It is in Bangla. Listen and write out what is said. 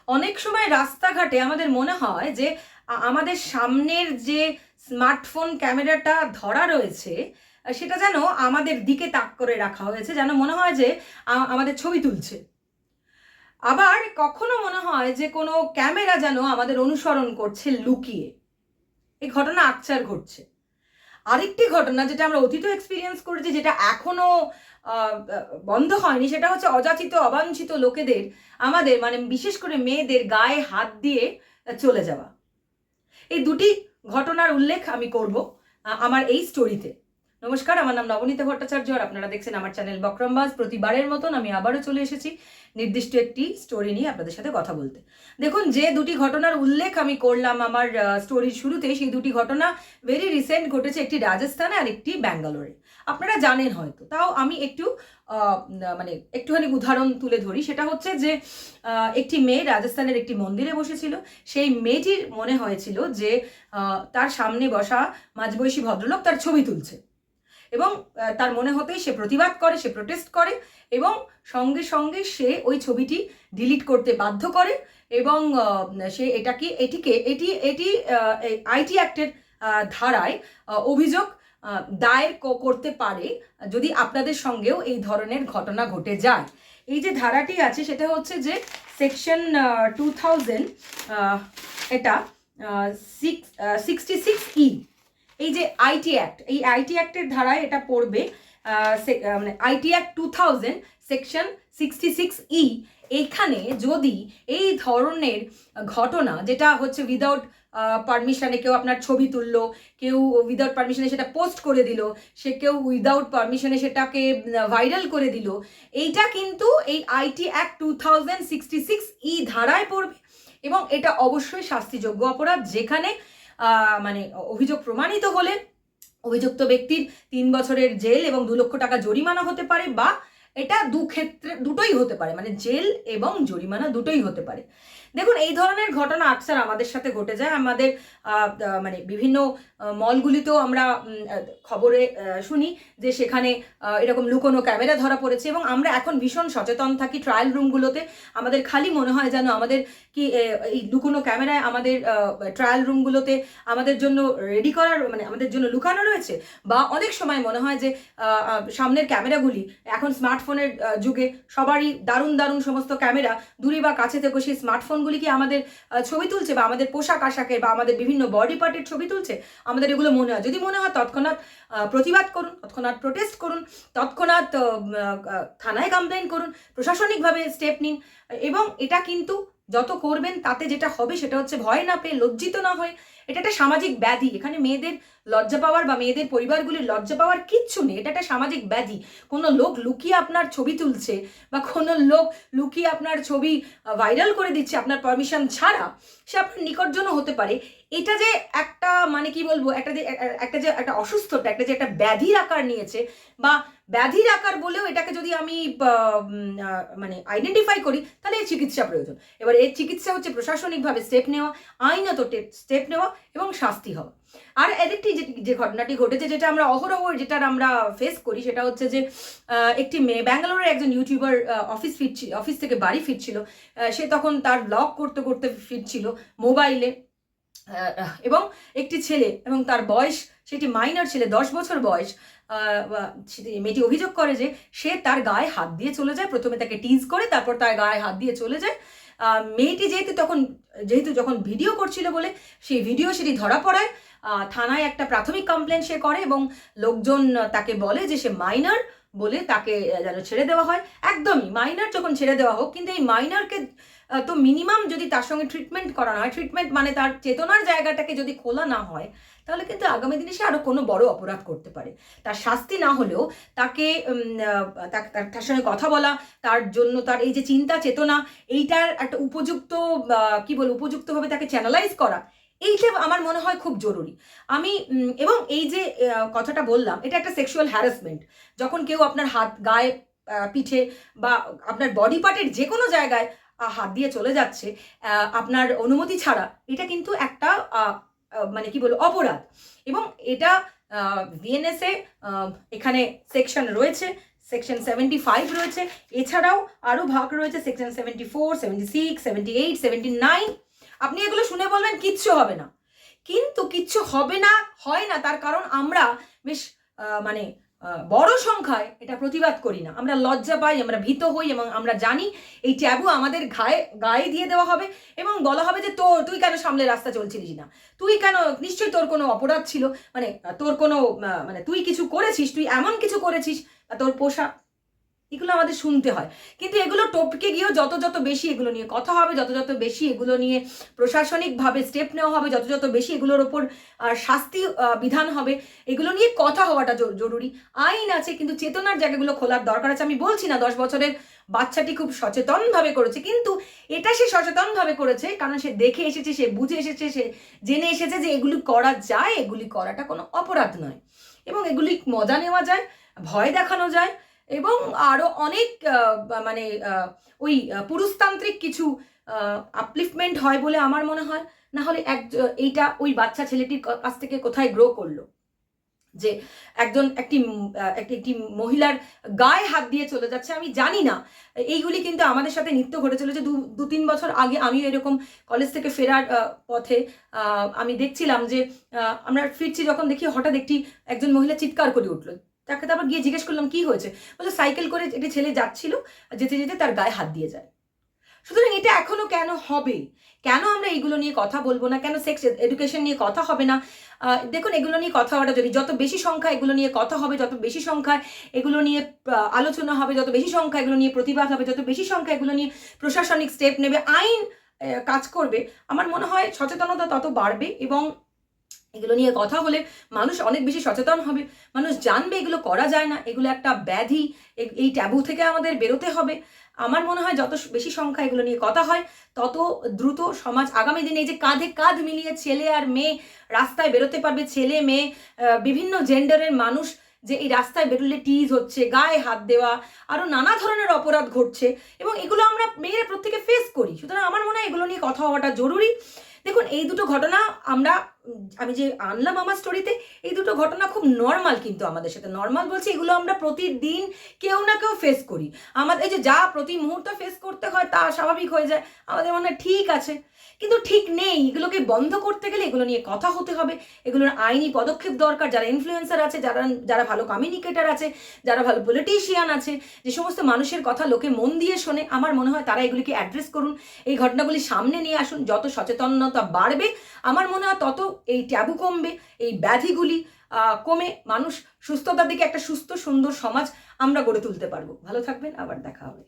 অনেক সময় রাস্তাঘাটে আমাদের মনে হয় যে আমাদের সামনের যে স্মার্টফোন ক্যামেরাটা ধরা রয়েছে সেটা যেন আমাদের দিকে তাক করে রাখা হয়েছে, যেন মনে হয় যে আমাদের ছবি তুলছে। আবার কখনো মনে হয় যে কোনো ক্যামেরা যেন আমাদের অনুসরণ করছে লুকিয়ে। এই ঘটনা আকছার ঘটছে। আরেকটি ঘটনা যেটা আমরা অতীত এক্সপিরিয়েন্স করেছি, যেটা এখনো বন্ধ হয়নি, সেটা হচ্ছে অযাচিত অবাঞ্ছিত লোকেদের আমাদের মানে বিশেষ করে মেয়েদের গায়ে হাত দিয়ে চলে যাওয়া। এই দুটি ঘটনার উল্লেখ আমি করব আমার এই স্টোরিতে। নমস্কার, আমার নাম নবনীতা ভট্টাচার্য আর আপনারা দেখছেন আমার চ্যানেল বক্রমবাজ। প্রতিবারের মতন আমি আবারও চলে এসেছি নির্দিষ্ট একটি স্টোরি নিয়ে আপনাদের সাথে কথা বলতে। দেখুন, যে দুটি ঘটনার উল্লেখ আমি করলাম আমার স্টোরির শুরুতে, সেই দুটি ঘটনা ভেরি রিসেন্ট ঘটেছে, একটি রাজস্থানে আর একটি ব্যাঙ্গালোরে। আপনারা জানেন হয়তো, তাও আমি একটু মানে একটুখানি উদাহরণ তুলে ধরি। সেটা হচ্ছে যে একটি মেয়ে রাজস্থানের একটি মন্দিরে বসেছিল। সেই মেয়েটির মনে হয়েছিল যে তার সামনে বসা মাঝবয়সী ভদ্রলোক তার ছবি তুলছে, এবং তার মনে হতেই সে প্রতিবাদ করে, সে প্রোটেস্ট করে, এবং সঙ্গে সঙ্গে সে ওই ছবিটি ডিলিট করতে বাধ্য করে, এবং সে এটি আইটি অ্যাক্টের ধারায় অভিযোগ দায়ের করতে পারে যদি আপনাদের সঙ্গেও এই ধরনের ঘটনা ঘটে যায়। এই যে ধারাটি আছে সেটা হচ্ছে যে সেকশন 2000, এটা 66E। এই যে আইটি অ্যাক্ট, এই আইটি অ্যাক্টের ধারায় এটা পড়বে, মানে আইটি অ্যাক্ট 2000 সেকশন 66E। এইখানে যদি এই ধরনের ঘটনা, যেটা হচ্ছে উইদাউট পারমিশনে কেউ আপনার ছবি তুললো, কেউ উইদাউট পারমিশনে সেটা পোস্ট করে দিল, সে কেউ উইদাউট পারমিশনে সেটাকে ভাইরাল করে দিল, এইটা কিন্তু এই আইটি অ্যাক্ট 2066E ধারায় পড়বে, এবং এটা অবশ্যই শাস্তিযোগ্য অপরাধ, যেখানে মানে অভিযোগ প্রমাণিত হলে অভিযুক্ত ব্যক্তির 3 বছরের জেল এবং 2 লক্ষ টাকা জরিমানা হতে পারে, বা এটা দুটোই হতে পারে, মানে জেল এবং জরিমানা দুটোই হতে পারে। দেখুন, এই ধরনের ঘটনা আকসার আমাদের সাথে ঘটে যায়। আমাদের মানে বিভিন্ন মলগুলিতেও আমরা খবরে শুনি যে সেখানে এরকম লুকোনো ক্যামেরা ধরা পড়েছে, এবং আমরা এখন ভীষণ সচেতন থাকি ট্রায়াল রুমগুলোতে। আমাদের খালি মনে হয় যেন আমাদের কি এই লুকোনো ক্যামেরায় আমাদের ট্রায়াল রুমগুলোতে আমাদের জন্য রেডি করার, মানে আমাদের জন্য লুকানো রয়েছে। বা অনেক সময় মনে হয় যে সামনের ক্যামেরাগুলি এখন স্মার্টফোনের যুগে সবারই দারুণ দারুণ সমস্ত ক্যামেরা, দূরে বা কাছে থেকে সেই স্মার্টফোনগুলি কি আমাদের ছবি তুলছে, বা আমাদের পোশাক আশাকের বা আমাদের বিভিন্ন বডি পার্টের ছবি তুলছে। আমাদের এগুলো মনে হয়, যদি মনে হয় তৎক্ষণাৎ প্রতিবাদ করুন, তৎক্ষণাৎ প্রোটেস্ট করুন, তৎক্ষণাৎ থানায় কমপ্লেন করুন, প্রশাসনিকভাবে স্টেপ নিন। এবং এটা কিন্তু যত করবেন তাতে যেটা হবে সেটা হচ্ছে ভয় না পেয়ে, লজ্জিত না হয়ে। এটা একটা সামাজিক ব্যাধি। এখানে মেয়েদের লজ্জা পাওয়ার বা মেয়েদের পরিবারগুলির লজ্জা পাওয়ার কিচ্ছু নেই। এটা একটা সামাজিক ব্যাধি। কোনো লোক লুকিয়ে আপনার ছবি তুলছে, বা কোনো লোক লুকিয়ে আপনার ছবি ভাইরাল করে দিচ্ছে আপনার পারমিশন ছাড়া, সে আপনার নিকটজন হতে পারে। এটা যে একটা মানে কি বলবো, একটা অসুস্থতা, একটা ব্যাধির আকার নিয়েছে, বা ব্যাধির আকার বলেও এটাকে যদি আমি মানে আইডেন্টিফাই করি, তাহলে এই চিকিৎসা প্রয়োজন। এবার এই চিকিৎসা হচ্ছে প্রশাসনিকভাবে স্টেপ নেওয়া, আইনত স্টেপ নেওয়া, এবং শাস্তি হওয়া। আর এদিকটি যে ঘটনাটি ঘটেছে, যেটা আমরা অহরহ যেটার আমরা ফেস করি, সেটা হচ্ছে যে একটি মেয়ে, ব্যাঙ্গালোরের একজন ইউটিউবার অফিস থেকে বাড়ি ফিরছিল। সে তখন তার ব্লগ করতে করতে ফিরছিল মোবাইলে, এবং একটি ছেলে, এবং তার বয়স, সেটি মাইনর ছেলে, 10 বছর বয়স, মেয়েটি অভিযোগ করে যে সে তার গায়ে হাত দিয়ে চলে যায়। প্রথমে তাকে টিজ করে, তারপর তার গায়ে হাত দিয়ে চলে যায়। মেয়েটি যেহেতু যখন ভিডিও করছিল বলে সেই ভিডিও সেটি ধরা পড়ায়, থানায় একটা প্রাথমিক কমপ্লেন সে করে, এবং লোকজন তাকে বলে যে সে মাইনর বলে তাকে যেন ছেড়ে দেওয়া হয়। একদমই মাইনর যখন ছেড়ে দেওয়া হোক, কিন্তু এই মাইনরকে তো মিনিমাম যদি তার সঙ্গে ট্রিটমেন্ট করানো হয়, ট্রিটমেন্ট মানে তার চেতনার জায়গাটাকে যদি খোলা না হয়, তাহলে কিন্তু আগামী দিনে সে আরও কোনো বড় অপরাধ করতে পারে। তার শাস্তি না হলেও তাকে তার সঙ্গে কথা বলা, তার জন্য তার এই যে চিন্তা চেতনা, এইটার একটা উপযুক্তভাবে তাকে চ্যানেলাইজ করা, এইটা আমার মনে হয় খুব জরুরি। এবং এই যে কথাটা বললাম, এটা একটা সেক্সুয়াল হ্যারাসমেন্ট। যখন কেউ আপনার হাত, গায়ে, পিঠে বা আপনার বডি পার্টের যে কোনো জায়গায় হাত দিয়ে চলে যাচ্ছে আপনার অনুমতি ছাড়া, এটা কিন্তু একটা মানে কি বলবো, অপরাধ। এবং এটা বিএনএসে এখানে সেকশন রয়েছে, সেকশন 75 রয়েছে, এছাড়াও আরও ভাগ রয়েছে সেকশন 74, 76, 78, 79। আপনি এগুলো শুনে বলবেন কিচ্ছু হবে না, কিন্তু কিচ্ছু হবে না হয় না, তার কারণ আমরা বেশ মানে বড় সংখ্যায় এটা প্রতিবাদ করি না। আমরা লজ্জা পাই, আমরা ভীত হই, এবং আমরা জানি এই ট্যাবু আমাদের গায়ে দিয়ে দেওয়া হবে এবং বলা হবে যে তুই কেন সামলে রাস্তা চলছিলিস না, তুই কেন, নিশ্চয়ই তোর কোনো অপরাধ ছিল, মানে তোর কোনো মানে তুই কিছু করেছিস, তুই এমন কিছু করেছিস, তোর পোষা, এগুলো আমাদের শুনতে হয়। কিন্তু এগুলো টপকে গিয়েও যত যত বেশি এগুলো নিয়ে কথা হবে, যত যত বেশি এগুলো নিয়ে প্রশাসনিকভাবে স্টেপ নেওয়া হবে, যত যত বেশি এগুলোর ওপর শাস্তি বিধান হবে, এগুলো নিয়ে কথা হওয়াটা জরুরি। আইন আছে, কিন্তু চেতনার জায়গাগুলো খোলার দরকার আছে। আমি বলছি না 10 বছরের বাচ্চাটি খুব সচেতনভাবে করেছে, কিন্তু এটা সে সচেতনভাবে করেছে কারণ সে দেখে এসেছে, সে বুঝে এসেছে, সে জেনে এসেছে যে এগুলি করা যায়, এগুলি করাটা কোনো অপরাধ নয়, এবং এগুলি মজা নেওয়া যায়, ভয় দেখানো যায়, এবং আরও অনেক মানে ওই পুরুষতান্ত্রিক কিছু আপলিফমেন্ট হয় বলে আমার মনে হয়। না হলে এইটা ওই বাচ্চা ছেলেটির কাছ থেকে কোথায় গ্রো করলো যে একটি মহিলার গায়ে হাত দিয়ে চলে যাচ্ছে। আমি জানি না, এইগুলি কিন্তু আমাদের সাথে নিত্য ঘটে চলেছে। 2-3 বছর আগে আমি এরকম কলেজ থেকে ফেরার পথে আমি দেখছিলাম যে আমরা ফিরছি, যখন দেখি হঠাৎ একজন মহিলা চিৎকার করে উঠলো। তাকে তারপর গিয়ে জিজ্ঞেস করলাম কি হয়েছে, বলে সাইকেল করে একটি ছেলে যাচ্ছিল, যেতে যেতে তার গায়ে হাত দিয়ে যায়। সুতরাং এটা এখনো কেন হবে, কেন আমরা এইগুলো নিয়ে কথা বলবো না, কেন সেক্স এডুকেশন নিয়ে কথা হবে না? দেখুন, এগুলো নিয়ে কথা হওয়াটা যদি যত বেশি সংখ্যা এগুলো নিয়ে কথা হবে, যত বেশি সংখ্যায় এগুলো নিয়ে আলোচনা হবে, যত বেশি সংখ্যা এগুলো নিয়ে প্রতিবাদ হবে, যত বেশি সংখ্যা এগুলো নিয়ে প্রশাসনিক স্টেপ নেবে, আইন কাজ করবে, আমার মনে হয় সচেতনতা তত বাড়বে, এবং এগুলো নিয়ে কথা হলে মানুষ অনেক বেশি সচেতন হবে, মানুষ জানবে এগুলো করা যায় না, এগুলো একটা ব্যাধি, এই ট্যাবু থেকে আমাদের বেরোতে হবে। আমার মনে হয় যত বেশি সংখ্যা এগুলো নিয়ে কথা হয়, তত দ্রুত সমাজ আগামী দিনে এই যে কাঁধে কাঁধ মিলিয়ে ছেলে আর মেয়ে রাস্তায় বেরোতে পারবে, ছেলে মেয়ে বিভিন্ন জেন্ডারের মানুষ যে এই রাস্তায় বেরোলে টিজ হচ্ছে, গায়ে হাত দেওয়া, আরও নানা ধরনের অপরাধ ঘটছে, এবং এগুলো আমরা মেয়েরা প্রত্যেকে ফেস করি। সুতরাং আমার মনে হয় এগুলো নিয়ে কথা হওয়াটা জরুরি। দেখুন, এই দুটো ঘটনা আমি যে আনলাম আমার স্টোরিতে, এই দুটো ঘটনা খুব নর্মাল, কিন্তু আমাদের সাথে নর্মাল বলছি, এগুলো আমরা প্রতিদিন কেউ না কেউ ফেস করি। আমাদের এই যে যা প্রতি মুহূর্তে ফেস করতে হয় তা স্বাভাবিক হয়ে যায়, আমাদের মনে হয় ঠিক আছে, কিন্তু ঠিক নেই। এগুলোকে বন্ধ করতে গেলে এগুলো নিয়ে কথা হতে হবে, এগুলোর আইনি পদক্ষেপ দরকার। যারা ইনফ্লুয়েন্সার আছে, যারা ভালো কমিউনিকেটার আছে, যারা ভালো পলিটিশিয়ান আছে, যে সমস্ত মানুষের কথা লোকে মন দিয়ে শোনে, আমার মনে হয় তারা এগুলিকে অ্যাড্রেস করুন, এই ঘটনাগুলি সামনে নিয়ে আসুন। যত সচেতনতা বাড়বে আমার মনে হয় তত এই ট্যাবু কমবে, এই ব্যাধিগুলি কমে মানুষ সুস্থতার দিকে একটা সুস্থ সুন্দর সমাজ আমরা গড়ে তুলতে পারবো। ভালো থাকবেন, আবার দেখা হবে।